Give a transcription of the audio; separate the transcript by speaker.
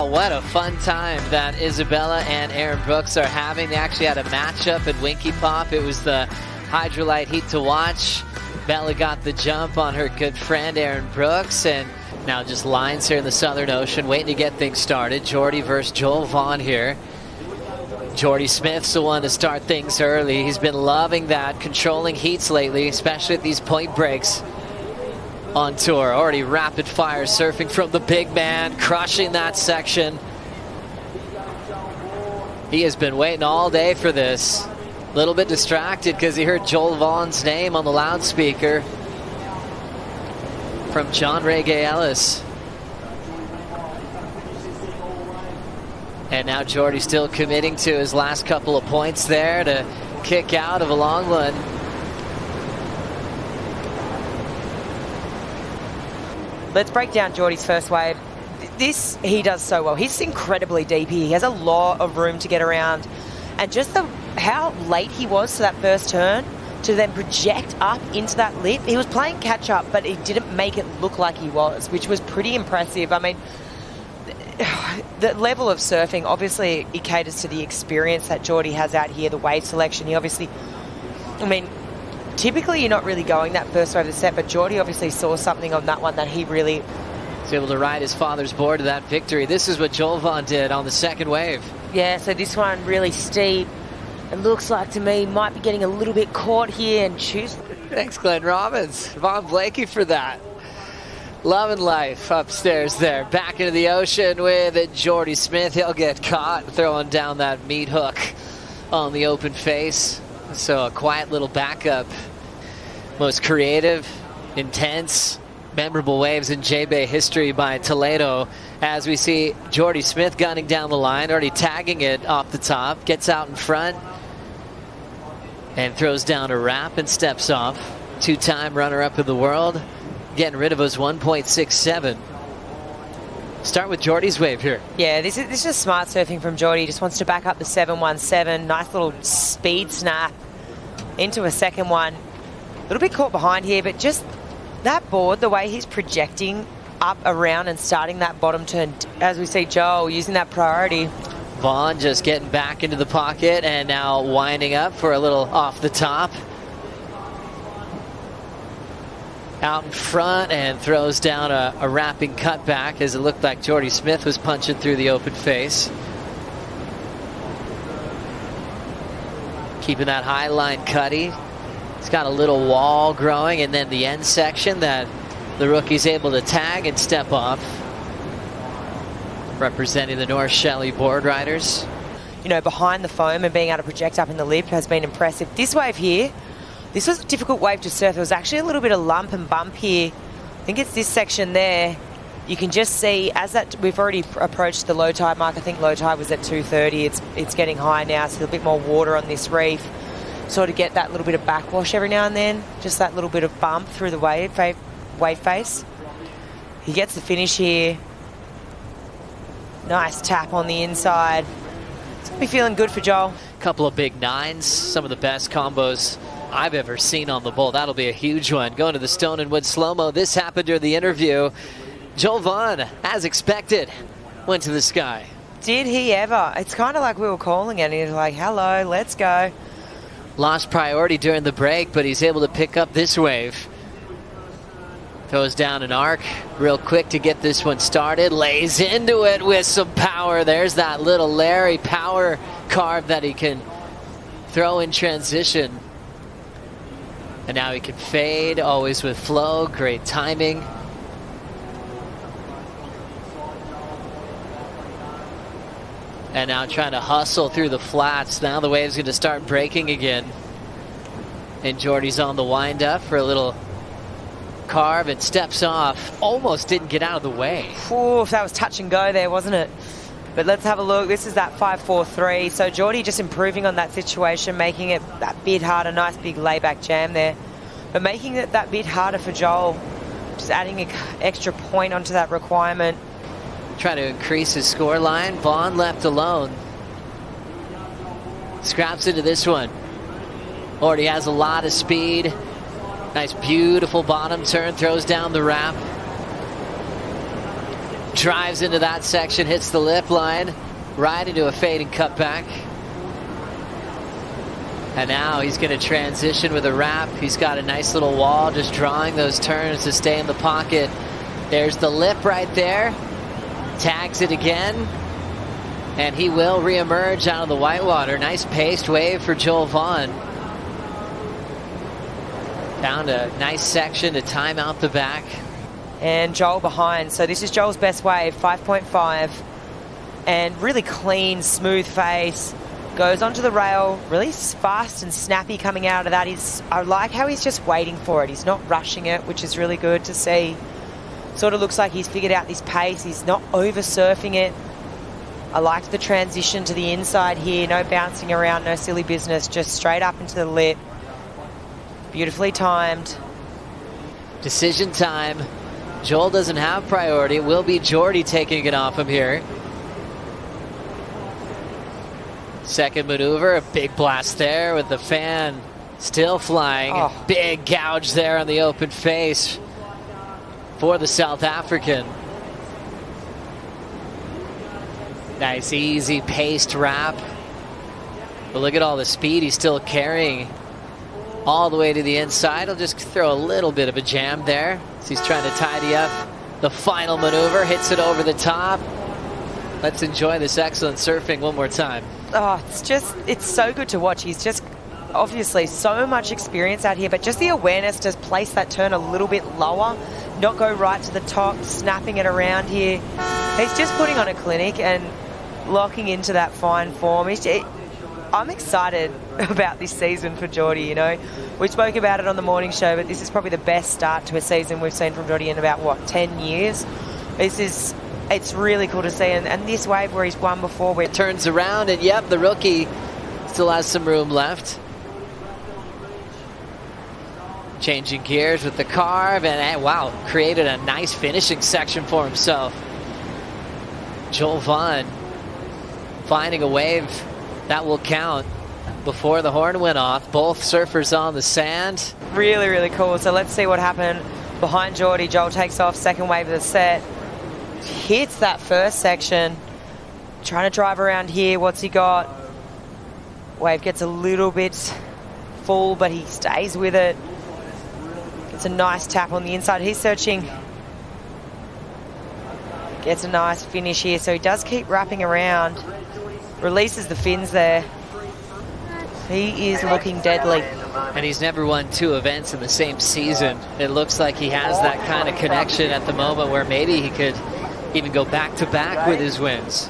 Speaker 1: what a fun time that Isabella and Aaron Brooks are having. They actually had a matchup at Winky Pop. It was the Hydrolite Heat to watch. Bella got the jump on her good friend Aaron Brooks, and now just lines here in the Southern Ocean, waiting to get things started. Jordy versus J.Vaughan here. J.Smith's the one to start things early. He's been loving that, controlling heats lately, especially at these point breaks on tour. Already rapid fire surfing from the big man, crushing that section. He has been waiting all day for this. A little bit distracted because he heard J.Vaughan's name on the loudspeaker from John Ray Gay Ellis. And now Jordy still committing to his last couple of points there to kick out of a long one.
Speaker 2: Let's break down Jordy's first wave. This he does so well. He's incredibly deep here. He has a lot of room to get around. And just how late he was to that first turn to then project up into that lip. He was playing catch up, but he didn't make it look like he was, which was pretty impressive. I mean, the level of surfing, obviously it caters to the experience that Jordy has out here, the wave selection. He obviously, I mean, typically you're not really going that first wave of the set, but Jordy obviously saw something on that one that he really
Speaker 1: was able to ride his father's board to that victory. This is what J.Vaughan did on the second wave.
Speaker 2: Yeah, so this one really steep. It looks like to me might be getting a little bit caught here and choose.
Speaker 1: Thanks, Glenn Robbins. Vaughn Blakey for that. Loving life upstairs there. Back into the ocean with J.Smith. He'll get caught throwing down that meat hook on the open face. So a quiet little backup. Most creative, intense, memorable waves in J-Bay history by Toledo, as we see J.Smith gunning down the line, already tagging it off the top, gets out in front and throws down a wrap and steps off. Two-time runner-up in the world, getting rid of his 1.67. Start with Jordy's wave here.
Speaker 2: Yeah, this is just smart surfing from Jordy. He just wants to back up the 717. Nice little speed snap into a second one. A little bit caught behind here, but just that board, the way he's projecting up around and starting that bottom turn, as we see Joel using that priority.
Speaker 1: Vaughn just getting back into the pocket and now winding up for a little off the top. Out in front and throws down a wrapping cutback as it looked like J.Smith was punching through the open face. Keeping that high line cutty. It's got a little wall growing, and then the end section that the rookie's able to tag and step off. Representing the North Shelley board riders.
Speaker 2: You know, behind the foam and being able to project up in the lip has been impressive. This wave here, this was a difficult wave to surf. There was actually a little bit of lump and bump here. I think it's this section there. You can just see as that we've already approached the low tide mark. I think low tide was at 2:30. It's getting high now, so a bit more water on this reef. Sort of get that little bit of backwash every now and then. Just that little bit of bump through the wave face. He gets the finish here. Nice tap on the inside. It's gonna be feeling good for Joel.
Speaker 1: Couple of big nines, some of the best combos I've ever seen on the bowl. That'll be a huge one. Going to the Stone and Wood slow-mo. This happened during the interview. J.Vaughan, as expected, went to the sky.
Speaker 2: Did he ever? It's kind of like we were calling it, and he's like, hello, let's go.
Speaker 1: Lost priority during the break, but he's able to pick up this wave. Throws down an arc real quick to get this one started. Lays into it with some power. There's that little Larry power carve that he can throw in transition. And now he can fade, always with flow. Great timing. And now trying to hustle through the flats. Now the wave's going to start breaking again. And Jordy's on the wind up for a little carve and steps off. Almost didn't get out of the way.
Speaker 2: Ooh, that was touch and go there, wasn't it? But let's have a look. This is that 5-4-3. So Jordy just improving on that situation, making it that bit harder. Nice big layback jam there. But making it that bit harder for Joel. Just adding an extra point onto that requirement.
Speaker 1: Trying to increase his score line. Vaughn left alone. Scraps into this one. Already has a lot of speed. Nice, beautiful bottom turn. Throws down the wrap. Drives into that section, hits the lip line, right into a fading cutback. And now he's going to transition with a wrap. He's got a nice little wall, just drawing those turns to stay in the pocket. There's the lip right there. Tags it again. And he will reemerge out of the whitewater. Nice paced wave for J.Vaughan. Found a nice section to time out the back.
Speaker 2: And Joel behind. So this is Joel's best wave, 5.5. And really clean, smooth face. Goes onto the rail, really fast and snappy coming out of that. I like how he's just waiting for it. He's not rushing it, which is really good to see. Sort of looks like he's figured out this pace. He's not over surfing it. I liked the transition to the inside here. No bouncing around, no silly business. Just straight up into the lip. Beautifully timed.
Speaker 1: Decision time. Joel doesn't have priority. It will be Jordy taking it off him here. Second maneuver, a big blast there with the fan still flying.
Speaker 2: Oh.
Speaker 1: Big gouge there on the open face for the South African. Nice, easy paced wrap. But look at all the speed he's still carrying all the way to the inside. He'll just throw a little bit of a jam there. So he's trying to tidy up the final maneuver, hits it over the top. Let's enjoy this excellent surfing one more time.
Speaker 2: Oh, it's so good to watch. He's just obviously so much experience out here, but just the awareness to place that turn a little bit lower, not go right to the top, snapping it around here. He's just putting on a clinic and locking into that fine form. I'm excited about this season for Jordy, you know. We spoke about it on the morning show, but this is probably the best start to a season we've seen from Jordy in about, 10 years? It's really cool to see, and this wave where he's won before, where
Speaker 1: it turns around, and yep, the rookie still has some room left. Changing gears with the carve, and wow, created a nice finishing section for himself. J.Vaughan finding a wave that will count before the horn went off. Both surfers on the sand.
Speaker 2: Really, really cool. So let's see what happened behind Jordy. Joel takes off, second wave of the set. Hits that first section. Trying to drive around here. What's he got? Wave gets a little bit full, but he stays with it. Gets a nice tap on the inside. He's searching. Gets a nice finish here. So he does keep wrapping around. Releases the fins there. He is looking deadly.
Speaker 1: And he's never won 2 events in the same season. It looks like he has that kind of connection at the moment where maybe he could even go back-to-back with his wins.